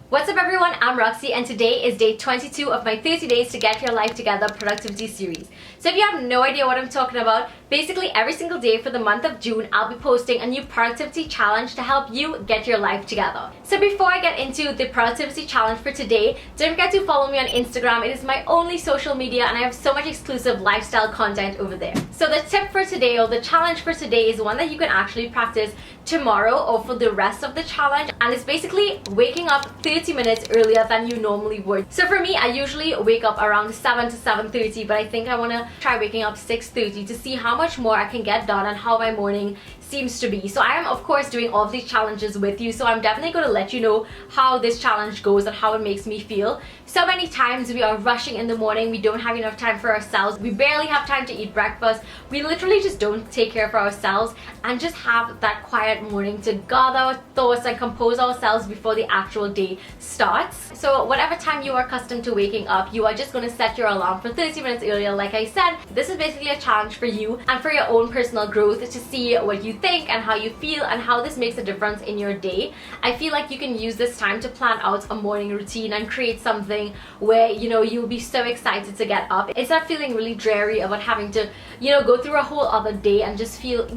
What's up everyone, I'm Roxy and today is day 22 of my 30 days to get your life together productivity series. So if you have no idea what I'm talking about, basically every single day for the month of June, I'll be posting a new productivity challenge to help you get your life together. So before I get into the productivity challenge for today, don't forget to follow me on Instagram. It is my only social media and I have so much exclusive lifestyle content over there. So the tip for today, or the challenge for today, is one that you can actually practice tomorrow or for the rest of the challenge, and it's basically waking up 30 minutes earlier than you normally would. So for me, I usually wake up around 7 to 7:30, but I think I want to try waking up 6:30 to see how much more I can get done and how my morning seems to be. So I am of course doing all of these challenges with you, so I'm definitely going to let you know how this challenge goes and how it makes me feel. So many times we are rushing in the morning, we don't have enough time for ourselves, we barely have time to eat breakfast, we literally just don't take care of ourselves and just have that quiet morning to gather our thoughts and compose ourselves before the actual day starts. So whatever time you are accustomed to waking up, you are just going to set your alarm for 30 minutes earlier. Like I said, this is basically a challenge for you and for your own personal growth, to see what you think and how you feel and how this makes a difference in your day. I feel like you can use this time to plan out a morning routine and create something where you'll be so excited to get up instead of feeling really dreary about having to go through a whole other day and just feel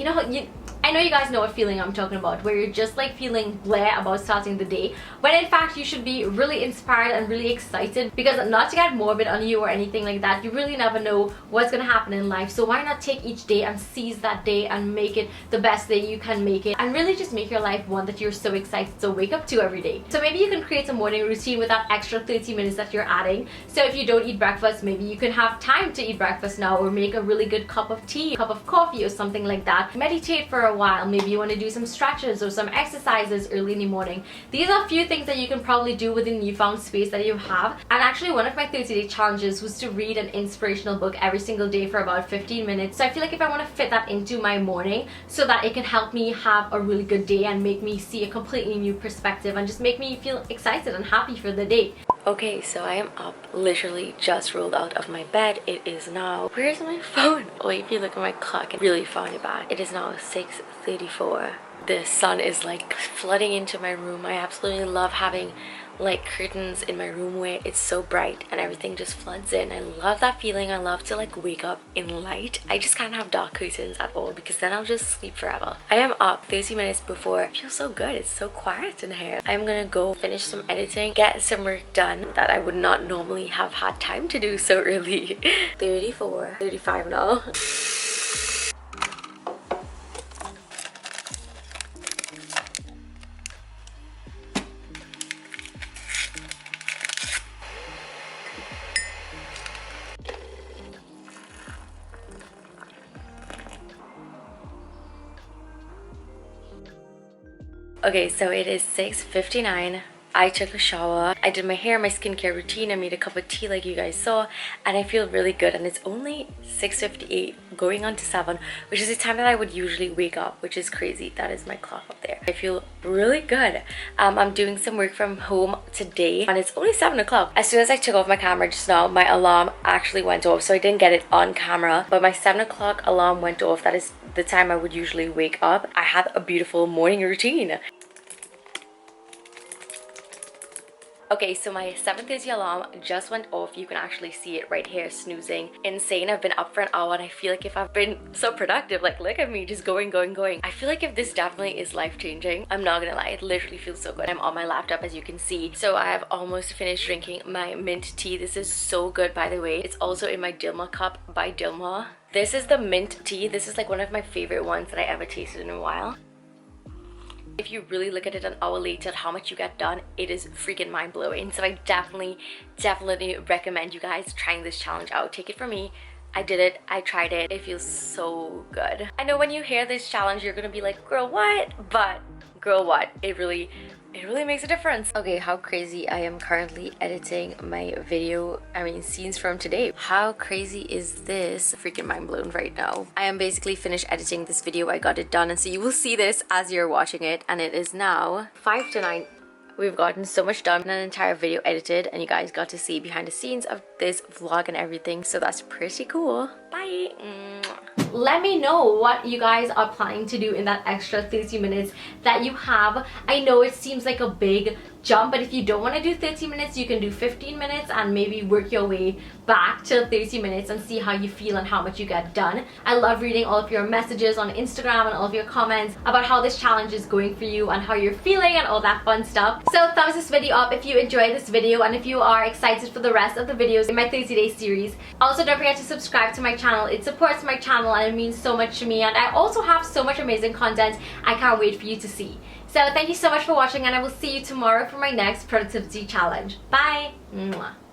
I know you guys know what feeling I'm talking about, where you're just like feeling bleh about starting the day, when in fact you should be really inspired and really excited, because not to get morbid on you or anything like that, you really never know what's gonna happen in life. So why not take each day and seize that day and make it the best day you can make it, and really just make your life one that you're so excited to wake up to every day. So maybe you can create a morning routine with that extra 30 minutes that you're adding. So if you don't eat breakfast, maybe you can have time to eat breakfast now, or make a really good cup of tea, cup of coffee or something like that. Meditate for a while. Maybe you want to do some stretches or some exercises early in the morning. These are a few things that you can probably do within the newfound space that you have. And actually one of my 30-day challenges was to read an inspirational book every single day for about 15 minutes. So I feel like if I want to fit that into my morning so that it can help me have a really good day and make me see a completely new perspective and just make me feel excited and happy for the day. Okay, so I am up, literally just rolled out of my bed. It is now, where's my phone? Oh, if you look at my clock, I really found it back. It is now 6:34. The sun is like flooding into my room. I absolutely love having like curtains in my room where it's so bright and everything just floods in. I love that feeling. I love to like wake up in light. I just can't have dark curtains at all, because then I'll just sleep forever. I am up 30 minutes before. It feels so good. It's so quiet in here. I'm gonna go finish some editing, get some work done that I would not normally have had time to do so early. 34, 35 now. Okay, so it is 6:59. I took a shower, I did my hair, my skincare routine, I made a cup of tea like you guys saw, and I feel really good. And it's only 6:58 going on to 7, which is the time that I would usually wake up, which is crazy. That is my clock up there. I feel really good. I'm doing some work from home today and it's only 7 o'clock. As soon as I took off my camera just now, my alarm actually went off, so I didn't get it on camera, but my 7 o'clock alarm went off. That is the time I would usually wake up. I had a beautiful morning routine. Okay, so my 7:30 alarm just went off. You can actually see it right here, snoozing. Insane. I've been up for an hour and I feel like if I've been so productive, like look at me just going. I feel like if this definitely is life-changing, I'm not gonna lie, it literally feels so good. I'm on my laptop as you can see. So I have almost finished drinking my mint tea. This is so good, by the way. It's also in my Dilma cup by Dilma. This is the mint tea. This is like one of my favorite ones that I ever tasted in a while. If you really look at it an hour later, how much you get done, it is freaking mind-blowing. So I definitely recommend you guys trying this challenge out. Take it from me, I did it, I tried it, it feels so good. I know when you hear this challenge you're gonna be like, girl what? But girl what, it really makes a difference. Okay, how crazy, I am currently editing my video, scenes from today. How crazy is this? Freaking mind blown right now. I am basically finished editing this video. I got it done, and so you will see this as you're watching it, and it is now 5 to 9. We've gotten so much done, an entire video edited, and you guys got to see behind the scenes of this vlog and everything, so that's pretty cool. Bye! Bye. Let me know what you guys are planning to do in that extra 30 minutes that you have. I know it seems like a big jump, but if you don't want to do 30 minutes, you can do 15 minutes and maybe work your way back to 30 minutes and see how you feel and how much you get done. I love reading all of your messages on Instagram and all of your comments about how this challenge is going for you and how you're feeling and all that fun stuff. So thumbs this video up if you enjoyed this video and if you are excited for the rest of the videos in my 30-day series. Also, don't forget to subscribe to my channel. It supports my channel and it means so much to me, and I also have so much amazing content I can't wait for you to see. So thank you so much for watching, and I will see you tomorrow for my next productivity challenge. Bye! Mwah.